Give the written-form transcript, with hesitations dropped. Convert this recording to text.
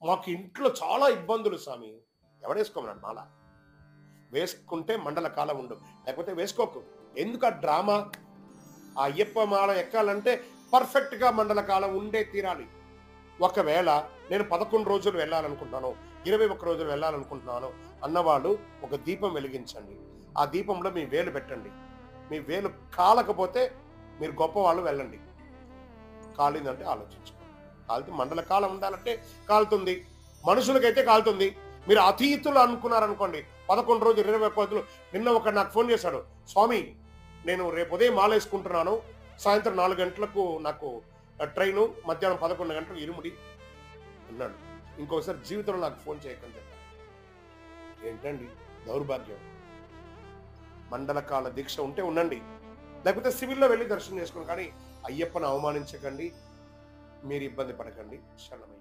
మాకు ఇంట్లో చాలా ఇబ్బందులు స్వామి. ఎవడేసుకోమన్నాడు మాల? వేసుకుంటే మండల కాలం ఉండు, లేకపోతే వేసుకోకు. ఎందుకు ఆ డ్రామా? ఆ అయ్యప్ప మాల ఎక్కాలంటే పర్ఫెక్ట్‌గా మండల కాలం ఉండే తీరాలి. ఒకవేళ నేను 11 రోజులు వెళ్ళాలనుకుంటున్నాను, 21 రోజులు వెళ్ళాలనుకుంటున్నాను అన్నవాళ్ళు ఒక దీపం వెలిగించండి. ఆ దీపంలో మీ వేలు పెట్టండి. మీ వేలు కాలకపోతే మీరు గొప్పవాళ్ళు వెళ్ళండి. కాలిందంటే ఆలోచించుకోండి. కాలితే మండల కాలం ఉండాలంటే కాలుతుంది. మనుషులకైతే కాలుతుంది. మీరు అతీతులు అనుకున్నారనుకోండి, 11 రోజులు 21 రోజులు. నిన్న ఒకడు నాకు ఫోన్ చేశాడు, స్వామి నేను రేపు ఉదయం మాలేసుకుంటున్నాను, సాయంత్రం 4 గంటలకు నాకు ట్రైను, మధ్యాహ్నం 11 గంటలకు ఇరుముడి అన్నాడు. ఇంకోసారి జీవితంలో నాకు ఫోన్ చేయకని చెప్పాను. ఏంటండి దౌర్భాగ్యం? మండల కాల దీక్ష ఉంటే ఉండండి, లేకపోతే సివిల్లో వెళ్ళి దర్శనం చేసుకోండి. కానీ అయ్యప్పను అవమానించకండి, మీరు ఇబ్బంది పడకండి. శరణమయ్య.